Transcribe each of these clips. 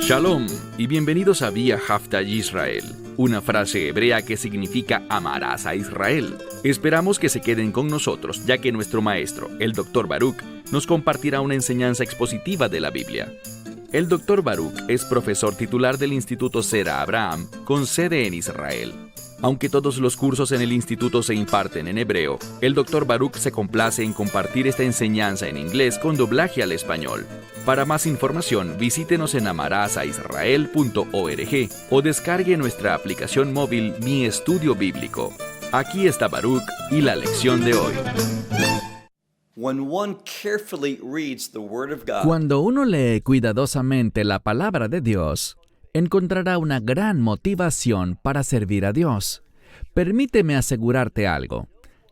Shalom y bienvenidos a Vía Haftaj Israel, una frase hebrea que significa amarás a Israel. Esperamos que se queden con nosotros, ya que nuestro maestro, el Dr. Baruch, nos compartirá una enseñanza expositiva de la Biblia. El Dr. Baruch es profesor titular del Instituto Zera Abraham, con sede en Israel. Aunque todos los cursos en el instituto se imparten en hebreo, el Dr. Baruch se complace en compartir esta enseñanza en inglés con doblaje al español. Para más información, visítenos en amarasaisrael.org o descargue nuestra aplicación móvil Mi Estudio Bíblico. Aquí está Baruch y la lección de hoy. Cuando uno lee cuidadosamente la palabra de Dios, encontrará una gran motivación para servir a Dios. Permíteme asegurarte algo.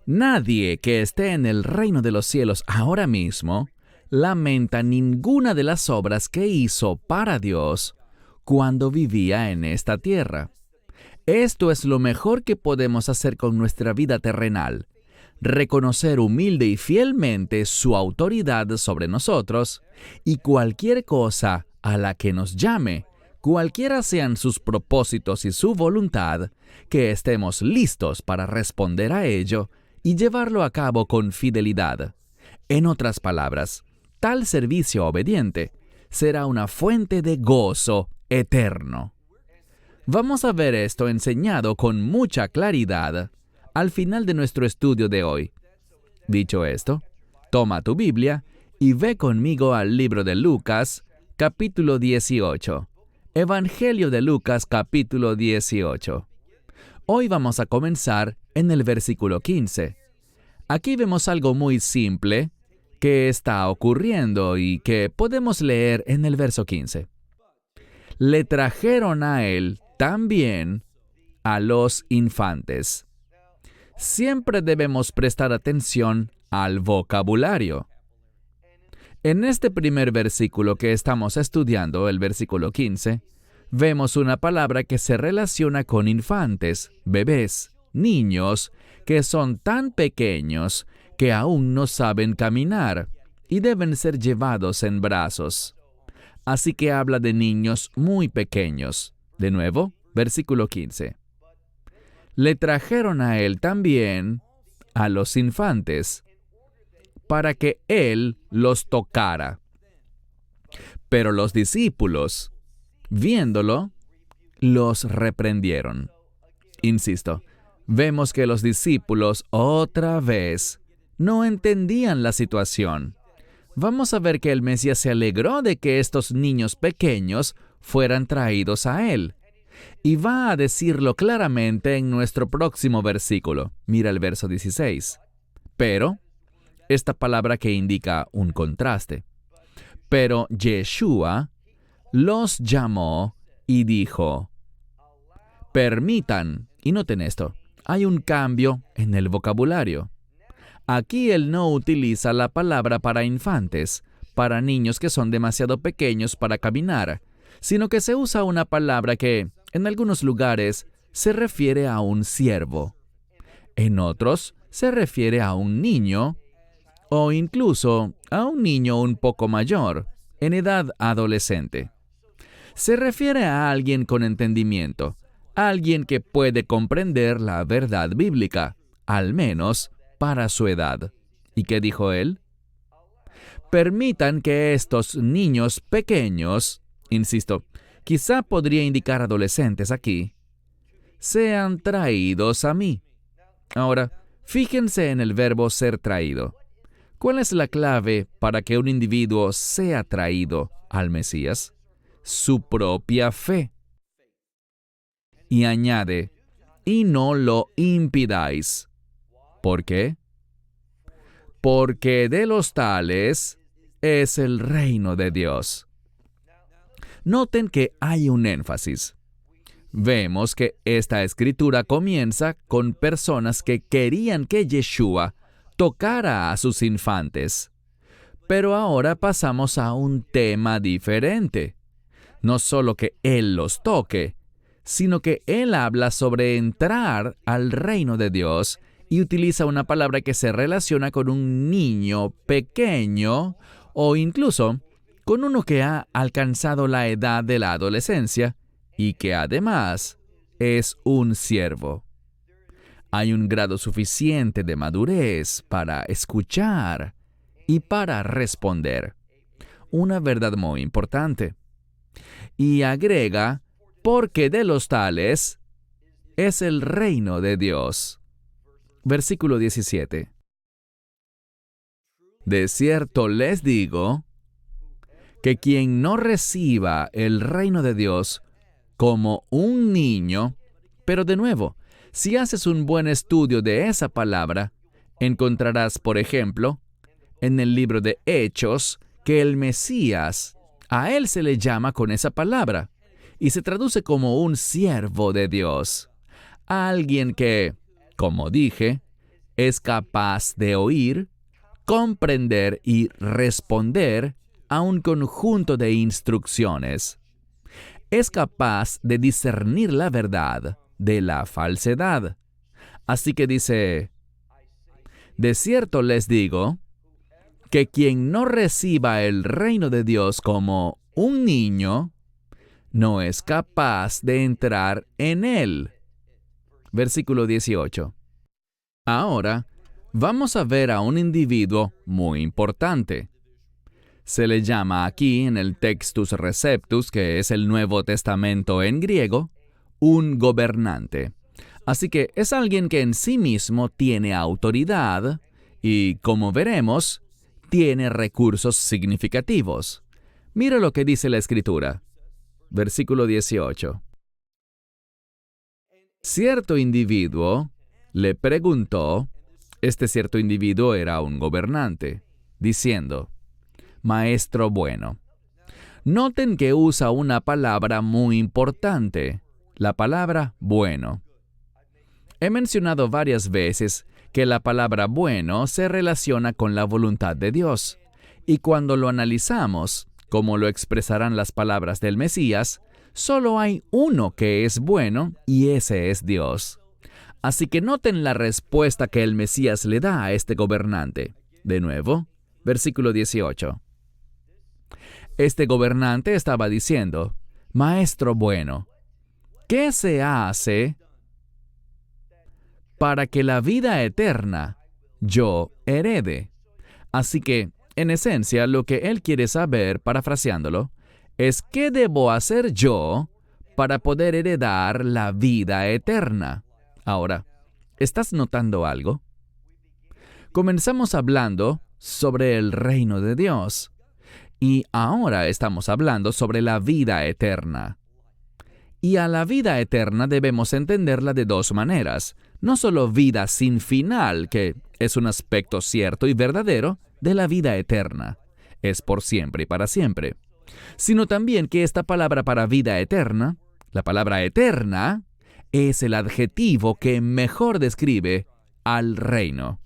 Nadie que esté en el reino de los cielos ahora mismo lamenta ninguna de las obras que hizo para Dios cuando vivía en esta tierra. Esto es lo mejor que podemos hacer con nuestra vida terrenal. Reconocer humilde y fielmente su autoridad sobre nosotros y cualquier cosa a la que nos llame, cualquiera sean sus propósitos y su voluntad, que estemos listos para responder a ello y llevarlo a cabo con fidelidad. En otras palabras, tal servicio obediente será una fuente de gozo eterno. Vamos a ver esto enseñado con mucha claridad al final de nuestro estudio de hoy. Dicho esto, toma tu Biblia y ve conmigo al libro de Lucas, capítulo 18. Evangelio de Lucas, capítulo 18. Hoy vamos a comenzar en el versículo 15. Aquí vemos algo muy simple que está ocurriendo y que podemos leer en el verso 15. Le trajeron a él también a los infantes. Siempre debemos prestar atención al vocabulario. En este primer versículo que estamos estudiando, el versículo 15, vemos una palabra que se relaciona con infantes, bebés, niños, que son tan pequeños que aún no saben caminar y deben ser llevados en brazos. Así que habla de niños muy pequeños. De nuevo, versículo 15. Le trajeron a él también a los infantes, para que él los tocara. Pero los discípulos, viéndolo, los reprendieron. Insisto, vemos que los discípulos otra vez no entendían la situación. Vamos a ver que el Mesías se alegró de que estos niños pequeños fueran traídos a él. Y va a decirlo claramente en nuestro próximo versículo. Mira el verso 16. Pero, esta palabra que indica un contraste. Pero Yeshua los llamó y dijo, permitan, y noten esto, hay un cambio en el vocabulario. Aquí él no utiliza la palabra para infantes, para niños que son demasiado pequeños para caminar, sino que se usa una palabra que, en algunos lugares, se refiere a un siervo. En otros, se refiere a un niño, o incluso a un niño un poco mayor, en edad adolescente. Se refiere a alguien con entendimiento, alguien que puede comprender la verdad bíblica, al menos para su edad. ¿Y qué dijo él? Permitan que estos niños pequeños, insisto, quizá podría indicar adolescentes aquí, sean traídos a mí. Ahora, fíjense en el verbo ser traído. ¿Cuál es la clave para que un individuo sea traído al Mesías? Su propia fe. Y añade, y no lo impidáis. ¿Por qué? Porque de los tales es el reino de Dios. Noten que hay un énfasis. Vemos que esta escritura comienza con personas que querían que Yeshua tocara a sus infantes. Pero ahora pasamos a un tema diferente. No solo que Él los toque, sino que Él habla sobre entrar al reino de Dios y utiliza una palabra que se relaciona con un niño pequeño o incluso con uno que ha alcanzado la edad de la adolescencia y que además es un siervo. Hay un grado suficiente de madurez para escuchar y para responder. Una verdad muy importante. Y agrega, porque de los tales es el reino de Dios. Versículo 17. De cierto les digo que quien no reciba el reino de Dios como un niño, pero de nuevo, si haces un buen estudio de esa palabra, encontrarás, por ejemplo, en el libro de Hechos, que el Mesías, a él se le llama con esa palabra, y se traduce como un siervo de Dios. Alguien que, como dije, es capaz de oír, comprender y responder a un conjunto de instrucciones. Es capaz de discernir la verdad de la falsedad. Así que dice, de cierto les digo, que quien no reciba el reino de Dios como un niño, no es capaz de entrar en él. Versículo 18. Ahora, vamos a ver a un individuo muy importante. Se le llama aquí en el Textus Receptus, que es el Nuevo Testamento en griego, un gobernante. Así que es alguien que en sí mismo tiene autoridad y, como veremos, tiene recursos significativos. Mira lo que dice la Escritura. Versículo 18. Cierto individuo le preguntó, este cierto individuo era un gobernante, diciendo, Maestro bueno. Noten que usa una palabra muy importante, la palabra bueno. He mencionado varias veces que la palabra bueno se relaciona con la voluntad de Dios, y cuando lo analizamos, como lo expresarán las palabras del Mesías, solo hay uno que es bueno, y ese es Dios. Así que noten la respuesta que el Mesías le da a este gobernante. De nuevo, versículo 18. Este gobernante estaba diciendo, Maestro bueno, ¿qué se hace para que la vida eterna yo herede? Así que, en esencia, lo que él quiere saber, parafraseándolo, es ¿qué debo hacer yo para poder heredar la vida eterna? Ahora, ¿estás notando algo? Comenzamos hablando sobre el reino de Dios. Y ahora estamos hablando sobre la vida eterna. Y a la vida eterna debemos entenderla de dos maneras. No solo vida sin final, que es un aspecto cierto y verdadero de la vida eterna. Es por siempre y para siempre. Sino también que esta palabra para vida eterna, la palabra eterna, es el adjetivo que mejor describe al reino.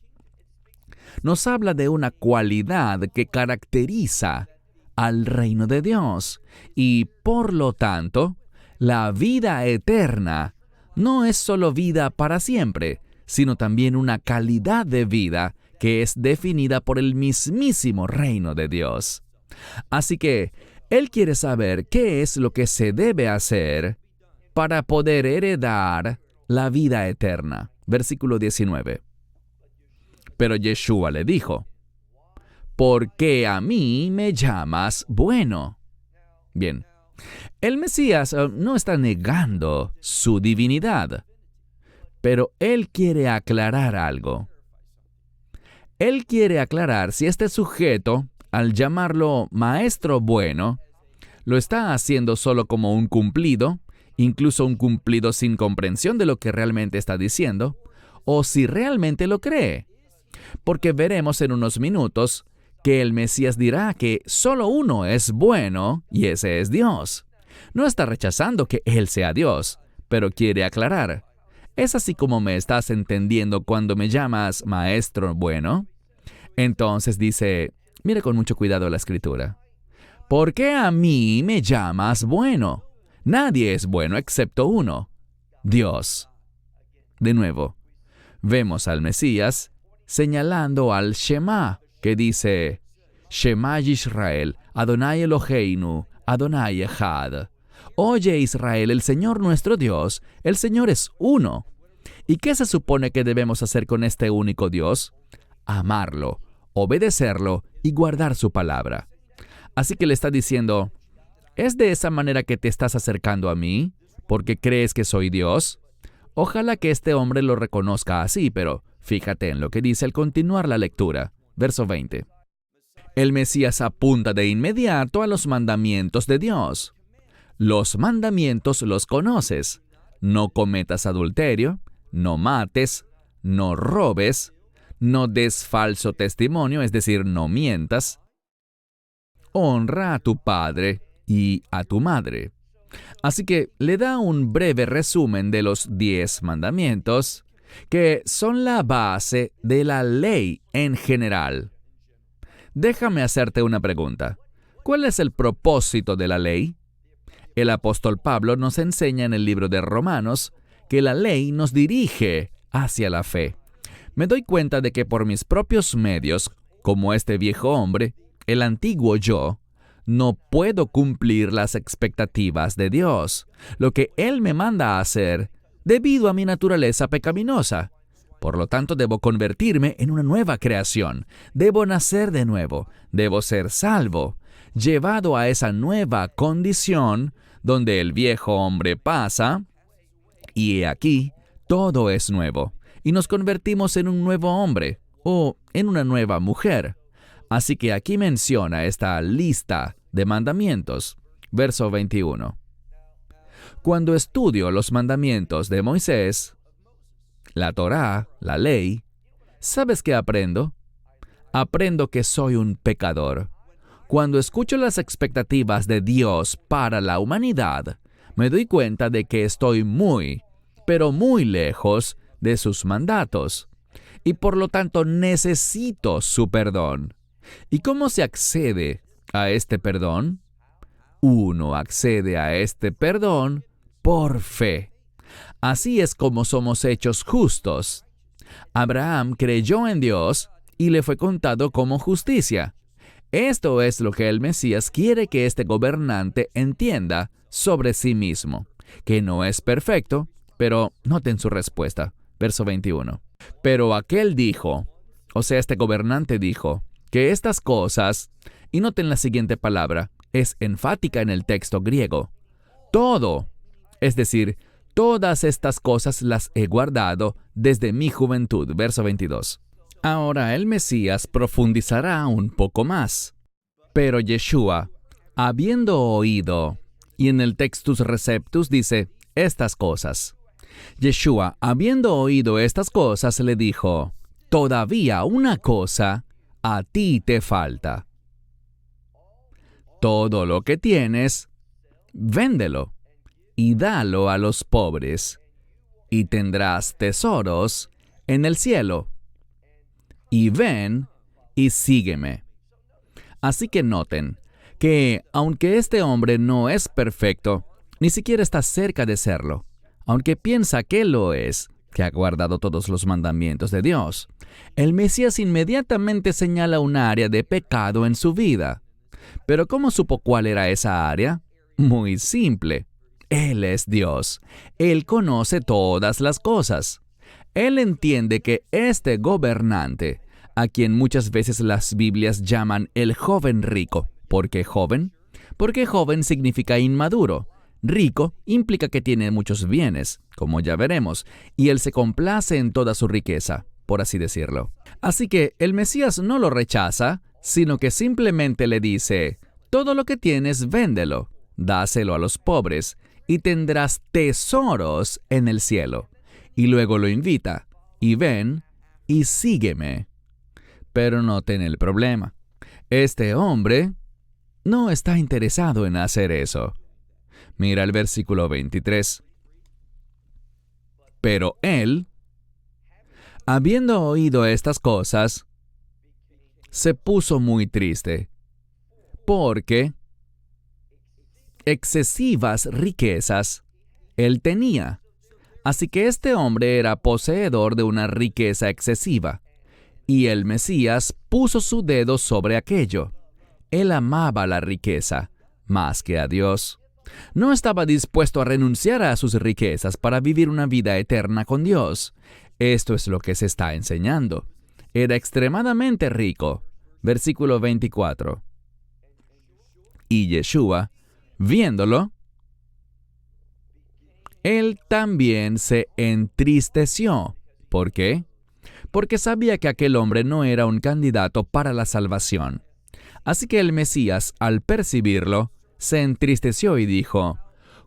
Nos habla de una cualidad que caracteriza al reino de Dios. Y por lo tanto, la vida eterna no es solo vida para siempre, sino también una calidad de vida que es definida por el mismísimo reino de Dios. Así que, él quiere saber qué es lo que se debe hacer para poder heredar la vida eterna. Versículo 19. Pero Yeshua le dijo, ¿por qué a mí me llamas bueno? Bien, el Mesías no está negando su divinidad, pero él quiere aclarar algo. Él quiere aclarar si este sujeto, al llamarlo maestro bueno, lo está haciendo solo como un cumplido, incluso un cumplido sin comprensión de lo que realmente está diciendo, o si realmente lo cree. Porque veremos en unos minutos que el Mesías dirá que solo uno es bueno y ese es Dios. No está rechazando que Él sea Dios, pero quiere aclarar. ¿Es así como me estás entendiendo cuando me llamas maestro bueno? Entonces dice, mire con mucho cuidado la escritura. ¿Por qué a mí me llamas bueno? Nadie es bueno excepto uno, Dios. De nuevo, vemos al Mesías señalando al Shema, que dice, Shema Yisrael, Adonai Eloheinu, Adonai Echad. Oye Israel, el Señor nuestro Dios, el Señor es uno. ¿Y qué se supone que debemos hacer con este único Dios? Amarlo, obedecerlo y guardar su palabra. Así que le está diciendo, ¿es de esa manera que te estás acercando a mí? ¿Porque crees que soy Dios? Ojalá que este hombre lo reconozca así, pero fíjate en lo que dice al continuar la lectura. Verso 20. El Mesías apunta de inmediato a los mandamientos de Dios. Los mandamientos los conoces. No cometas adulterio, no mates, no robes, no des falso testimonio, es decir, no mientas. Honra a tu padre y a tu madre. Así que le da un breve resumen de los 10 mandamientos, que son la base de la ley en general. Déjame hacerte una pregunta. ¿Cuál es el propósito de la ley? El apóstol Pablo nos enseña en el libro de Romanos que la ley nos dirige hacia la fe. Me doy cuenta de que por mis propios medios, como este viejo hombre, el antiguo yo, no puedo cumplir las expectativas de Dios, lo que Él me manda a hacer, debido a mi naturaleza pecaminosa. Por lo tanto, debo convertirme en una nueva creación. Debo nacer de nuevo. Debo ser salvo, llevado a esa nueva condición donde el viejo hombre pasa, y he aquí, todo es nuevo, y nos convertimos en un nuevo hombre, o en una nueva mujer. Así que aquí menciona esta lista de mandamientos. Verso 21. Cuando estudio los mandamientos de Moisés, la Torá, la ley, ¿sabes qué aprendo? Aprendo que soy un pecador. Cuando escucho las expectativas de Dios para la humanidad, me doy cuenta de que estoy muy, pero muy lejos de sus mandatos, y por lo tanto necesito su perdón. ¿Y cómo se accede a este perdón? Uno accede a este perdón por fe. Así es como somos hechos justos. Abraham creyó en Dios y le fue contado como justicia. Esto es lo que el Mesías quiere que este gobernante entienda sobre sí mismo, que no es perfecto, pero noten su respuesta. Verso 21. Pero aquel dijo, o sea, este gobernante dijo, que estas cosas, y noten la siguiente palabra, es enfática en el texto griego, todo, es decir, todas estas cosas las he guardado desde mi juventud. Verso 22. Ahora el Mesías profundizará un poco más. Pero Yeshua, habiendo oído, y en el Textus Receptus dice, estas cosas. Yeshua, habiendo oído estas cosas, le dijo, todavía una cosa a ti te falta. Todo lo que tienes, véndelo y dalo a los pobres, y tendrás tesoros en el cielo. Y ven y sígueme. Así que noten que, aunque este hombre no es perfecto, ni siquiera está cerca de serlo, aunque piensa que lo es, que ha guardado todos los mandamientos de Dios, el Mesías inmediatamente señala un área de pecado en su vida. ¿Pero cómo supo cuál era esa área? Muy simple. Él es Dios. Él conoce todas las cosas. Él entiende que este gobernante, a quien muchas veces las Biblias llaman el joven rico. ¿Por qué joven? Porque joven significa inmaduro. Rico implica que tiene muchos bienes, como ya veremos, y él se complace en toda su riqueza, por así decirlo. Así que el Mesías no lo rechaza, sino que simplemente le dice, todo lo que tienes, véndelo, dáselo a los pobres, y tendrás tesoros en el cielo. Y luego lo invita, y ven, y sígueme. Pero noten el problema. Este hombre no está interesado en hacer eso. Mira el versículo 23. Pero él, habiendo oído estas cosas, se puso muy triste, porque excesivas riquezas él tenía. Así que este hombre era poseedor de una riqueza excesiva, y el Mesías puso su dedo sobre aquello. él amaba la riqueza más que a Dios. No estaba dispuesto a renunciar a sus riquezas para vivir una vida eterna con Dios. Esto es lo que se está enseñando. Era extremadamente rico. Versículo 24. Y Yeshua, viéndolo, él también se entristeció. ¿Por qué? Porque sabía que aquel hombre no era un candidato para la salvación. Así que el Mesías, al percibirlo, se entristeció y dijo: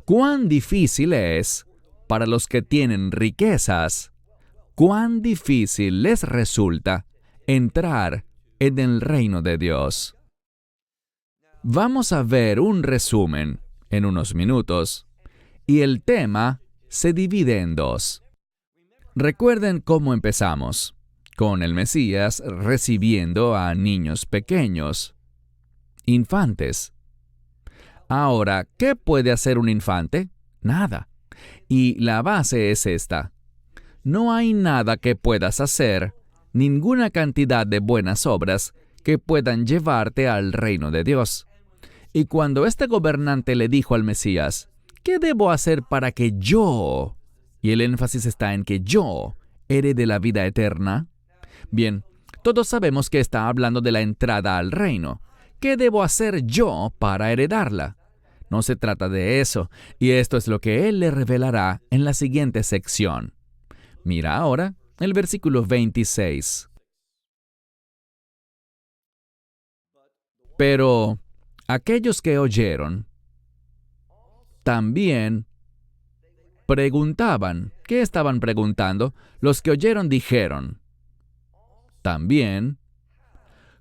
«Cuán difícil es para los que tienen riquezas, cuán difícil les resulta entrar en el reino de Dios». Vamos a ver un resumen en unos minutos, y el tema se divide en dos. Recuerden cómo empezamos, con el Mesías recibiendo a niños pequeños, infantes. Ahora, ¿qué puede hacer un infante? Nada. Y la base es esta: no hay nada que puedas hacer, ninguna cantidad de buenas obras que puedan llevarte al reino de Dios. Y cuando este gobernante le dijo al Mesías: «¿Qué debo hacer para que yo?» Y el énfasis está en que yo herede la vida eterna. Bien, todos sabemos que está hablando de la entrada al reino. ¿Qué debo hacer yo para heredarla? No se trata de eso, y esto es lo que él le revelará en la siguiente sección. Mira ahora el versículo 26. Pero aquellos que oyeron también preguntaban. ¿Qué estaban preguntando? Los que oyeron dijeron también: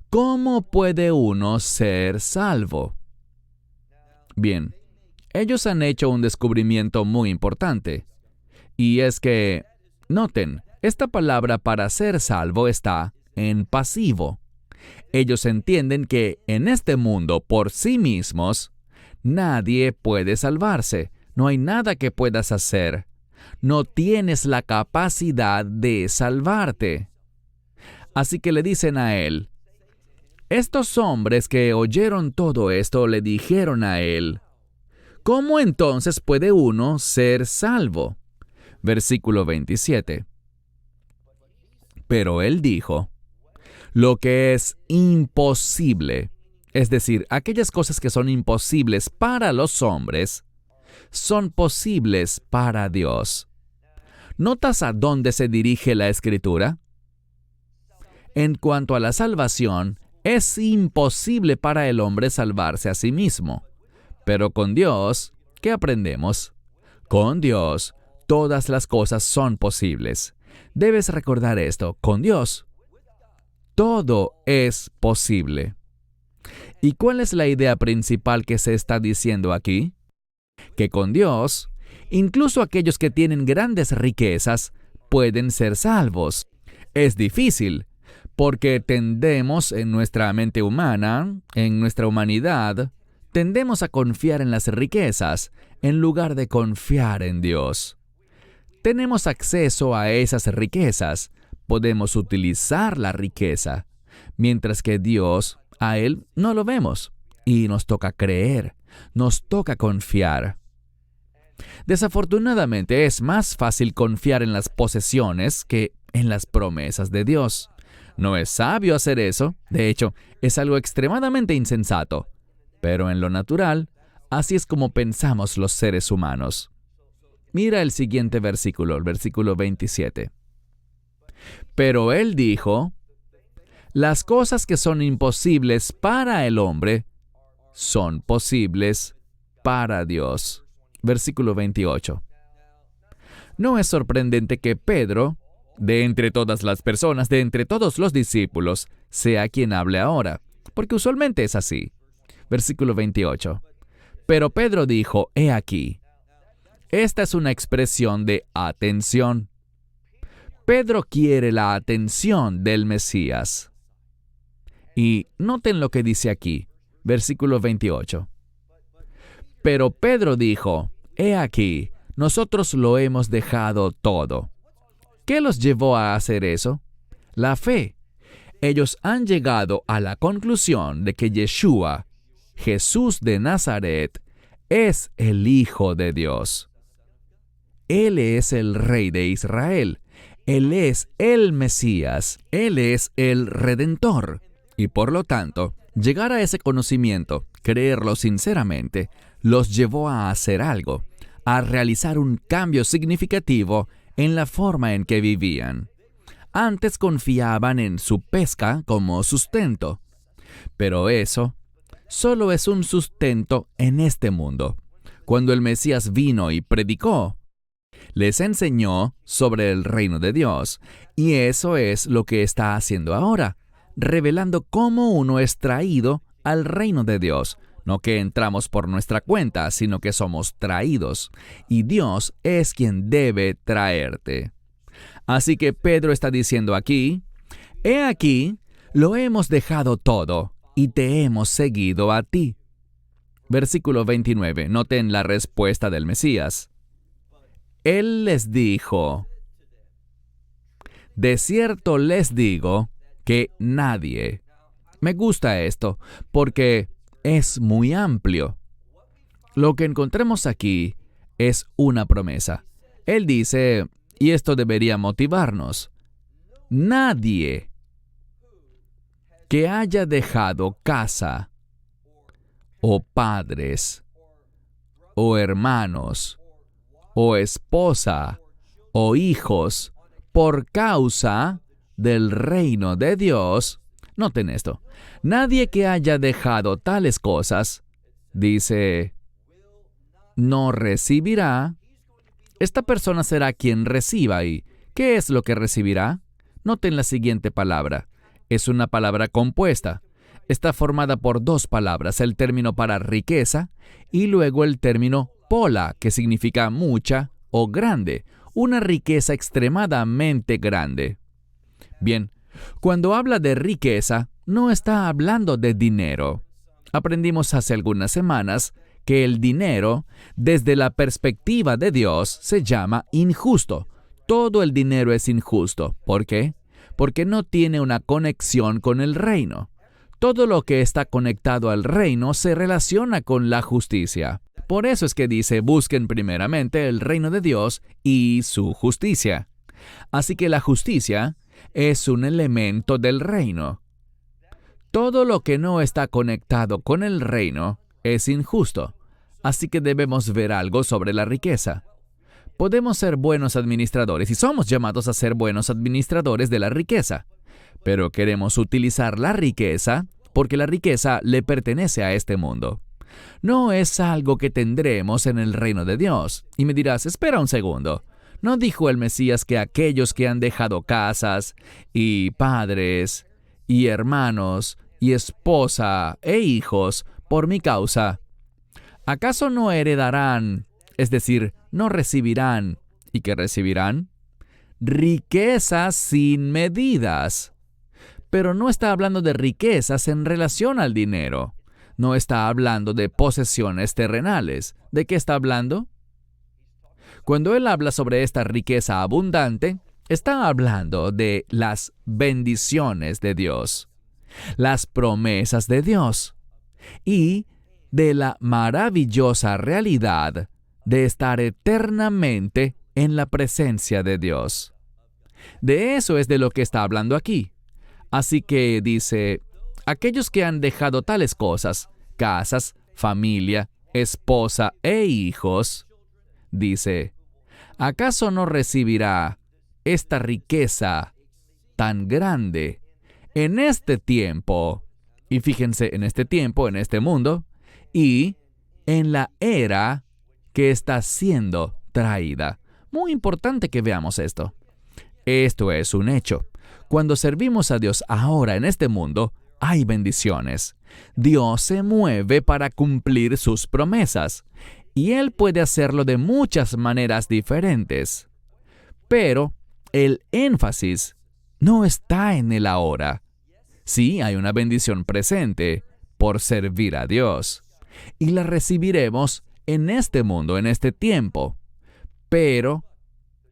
¿cómo puede uno ser salvo? Bien, ellos han hecho un descubrimiento muy importante. Y es que, noten, esta palabra para ser salvo está en pasivo. Ellos entienden que en este mundo por sí mismos, nadie puede salvarse. No hay nada que puedas hacer. No tienes la capacidad de salvarte. Así que le dicen a él, estos hombres que oyeron todo esto le dijeron a él: ¿cómo entonces puede uno ser salvo? Versículo 27. Pero él dijo: lo que es imposible, es decir, aquellas cosas que son imposibles para los hombres, son posibles para Dios. ¿Notas a dónde se dirige la Escritura? En cuanto a la salvación, es imposible para el hombre salvarse a sí mismo. Pero con Dios, ¿qué aprendemos? Con Dios, todas las cosas son posibles. Debes recordar esto: con Dios, todo es posible. ¿Y cuál es la idea principal que se está diciendo aquí? Que con Dios, incluso aquellos que tienen grandes riquezas pueden ser salvos. Es difícil, porque tendemos en nuestra mente humana, en nuestra humanidad, tendemos a confiar en las riquezas en lugar de confiar en Dios. Tenemos acceso a esas riquezas, podemos utilizar la riqueza, mientras que Dios, a Él no lo vemos, y nos toca creer, nos toca confiar. Desafortunadamente es más fácil confiar en las posesiones que en las promesas de Dios. No es sabio hacer eso, de hecho, es algo extremadamente insensato. Pero en lo natural, así es como pensamos los seres humanos. Mira el siguiente versículo, el versículo 27. Pero él dijo: las cosas que son imposibles para el hombre son posibles para Dios. Versículo 28. No es sorprendente que Pedro, de entre todas las personas, de entre todos los discípulos, sea quien hable ahora, porque usualmente es así. Versículo 28. Pero Pedro dijo: he aquí. Esta es una expresión de atención. Pedro quiere la atención del Mesías. Y noten lo que dice aquí, versículo 28. Pero Pedro dijo: he aquí, nosotros lo hemos dejado todo. ¿Qué los llevó a hacer eso? La fe. ellos han llegado a la conclusión de que Yeshua, Jesús de Nazaret, es el Hijo de Dios. Él es el Rey de Israel. Él es el Mesías. Él es el Redentor. Y por lo tanto, llegar a ese conocimiento, creerlo sinceramente, los llevó a hacer algo, a realizar un cambio significativo en la forma en que vivían. Antes confiaban en su pesca como sustento, pero eso solo es un sustento en este mundo. Cuando el Mesías vino y predicó, les enseñó sobre el reino de Dios, y eso es lo que está haciendo ahora, revelando cómo uno es traído al reino de Dios. No que entramos por nuestra cuenta, sino que somos traídos, y Dios es quien debe traerte. Así que Pedro está diciendo aquí, «He aquí, lo hemos dejado todo, y te hemos seguido a ti». Versículo 29, noten la respuesta del Mesías. Él les dijo, «De cierto les digo que nadie». Me gusta esto, porque es muy amplio. Lo que encontremos aquí es una promesa. Él dice, y esto debería motivarnos, nadie que haya dejado casa, o padres, o hermanos, o esposa, o hijos, por causa del reino de Dios. Noten esto. Nadie que haya dejado tales cosas, dice, no recibirá. Esta persona será quien reciba. ¿Y qué es lo que recibirá? Noten la siguiente palabra. Es una palabra compuesta. Está formada por dos palabras, el término para riqueza y luego el término pola, que significa mucha o grande, una riqueza extremadamente grande. Bien, cuando habla de riqueza, no está hablando de dinero. Aprendimos hace algunas semanas que el dinero, desde la perspectiva de Dios, se llama injusto. Todo el dinero es injusto. ¿Por qué? Porque no tiene una conexión con el reino. Todo lo que está conectado al reino se relaciona con la justicia. Por eso es que dice, busquen primeramente el reino de Dios y su justicia. Así que la justicia es un elemento del reino. Todo lo que no está conectado con el reino es injusto. Así que debemos ver algo sobre la riqueza. Podemos ser buenos administradores y somos llamados a ser buenos administradores de la riqueza. Pero queremos utilizar la riqueza porque la riqueza le pertenece a este mundo. No es algo que tendremos en el reino de Dios. Y me dirás, espera un segundo. ¿No dijo el Mesías que aquellos que han dejado casas, y padres, y hermanos, y esposa, e hijos, por mi causa, acaso no heredarán, es decir, no recibirán, y qué recibirán? Riquezas sin medidas. Pero no está hablando de riquezas en relación al dinero. No está hablando de posesiones terrenales. ¿De qué está hablando? Cuando él habla sobre esta riqueza abundante, está hablando de las bendiciones de Dios, las promesas de Dios y de la maravillosa realidad de estar eternamente en la presencia de Dios. De eso es de lo que está hablando aquí. Así que dice, aquellos que han dejado tales cosas, casas, familia, esposa e hijos, dice, ¿acaso no recibirá esta riqueza tan grande en este tiempo? Y fíjense, en este tiempo, en este mundo, y en la era que está siendo traída. Muy importante que veamos esto. Esto es un hecho. Cuando servimos a Dios ahora en este mundo, hay bendiciones. Dios se mueve para cumplir sus promesas. Y Él puede hacerlo de muchas maneras diferentes. Pero el énfasis no está en el ahora. Sí, hay una bendición presente por servir a Dios. Y la recibiremos en este mundo, en este tiempo. Pero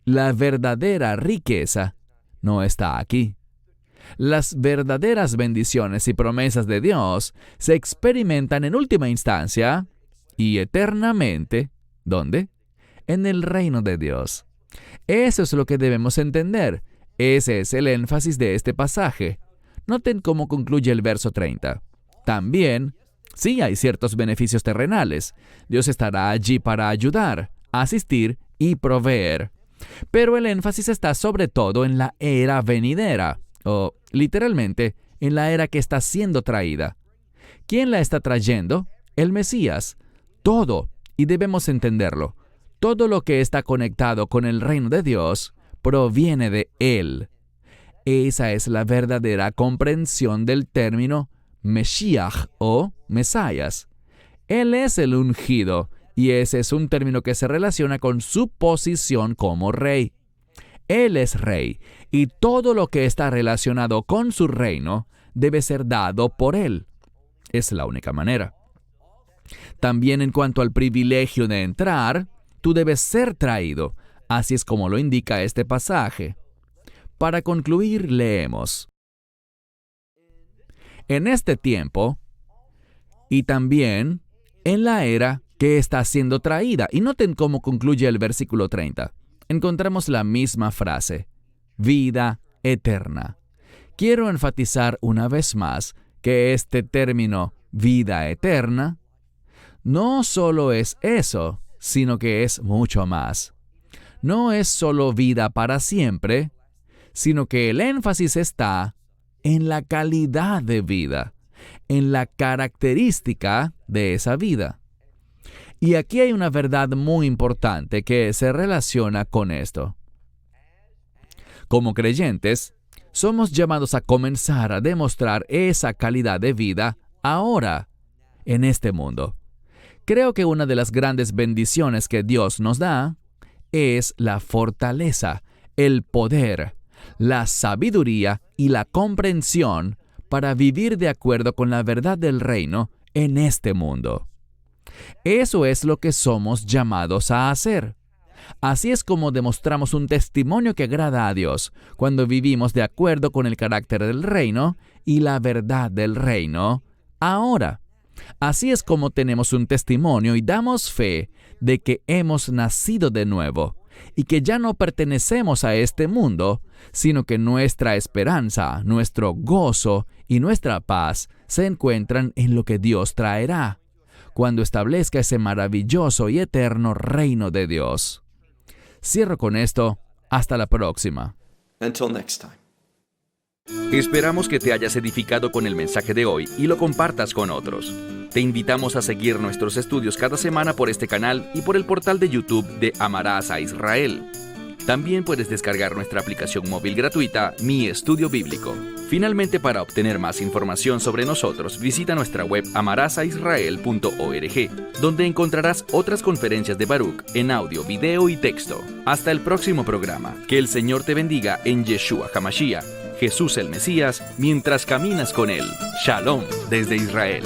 la verdadera riqueza no está aquí. Las verdaderas bendiciones y promesas de Dios se experimentan en última instancia y eternamente. ¿Dónde? En el reino de Dios. Eso es lo que debemos entender. Ese es el énfasis de este pasaje. Noten cómo concluye el verso 30. También, sí hay ciertos beneficios terrenales. Dios estará allí para ayudar, asistir y proveer. Pero el énfasis está sobre todo en la era venidera, o literalmente, en la era que está siendo traída. ¿Quién la está trayendo? El Mesías. Todo, y debemos entenderlo, todo lo que está conectado con el reino de Dios proviene de Él. Esa es la verdadera comprensión del término Mesías o Mesías. Él es el ungido, y ese es un término que se relaciona con su posición como rey. Él es rey, y todo lo que está relacionado con su reino debe ser dado por Él. Es la única manera. También en cuanto al privilegio de entrar, tú debes ser traído. Así es como lo indica este pasaje. Para concluir, leemos. En este tiempo, y también en la era que está siendo traída. Y noten cómo concluye el versículo 30. Encontramos la misma frase, vida eterna. Quiero enfatizar una vez más que este término, vida eterna, no solo es eso, sino que es mucho más. No es solo vida para siempre, sino que el énfasis está en la calidad de vida, en la característica de esa vida. Y aquí hay una verdad muy importante que se relaciona con esto. Como creyentes, somos llamados a comenzar a demostrar esa calidad de vida ahora, en este mundo. Creo que una de las grandes bendiciones que Dios nos da es la fortaleza, el poder, la sabiduría y la comprensión para vivir de acuerdo con la verdad del reino en este mundo. Eso es lo que somos llamados a hacer. Así es como demostramos un testimonio que agrada a Dios, cuando vivimos de acuerdo con el carácter del reino y la verdad del reino ahora. Así es como tenemos un testimonio y damos fe de que hemos nacido de nuevo y que ya no pertenecemos a este mundo, sino que nuestra esperanza, nuestro gozo y nuestra paz se encuentran en lo que Dios traerá, cuando establezca ese maravilloso y eterno reino de Dios. Cierro con esto. Hasta la próxima. Until next time. Esperamos que te hayas edificado con el mensaje de hoy y lo compartas con otros. Te invitamos a seguir nuestros estudios cada semana por este canal y por el portal de YouTube de Amarás a Israel. También puedes descargar nuestra aplicación móvil gratuita, Mi Estudio Bíblico. Finalmente, para obtener más información sobre nosotros, visita nuestra web amarasaisrael.org, donde encontrarás otras conferencias de Baruch en audio, video y texto. Hasta el próximo programa. Que el Señor te bendiga en Yeshua HaMashiach, Jesús el Mesías, mientras caminas con Él. Shalom desde Israel.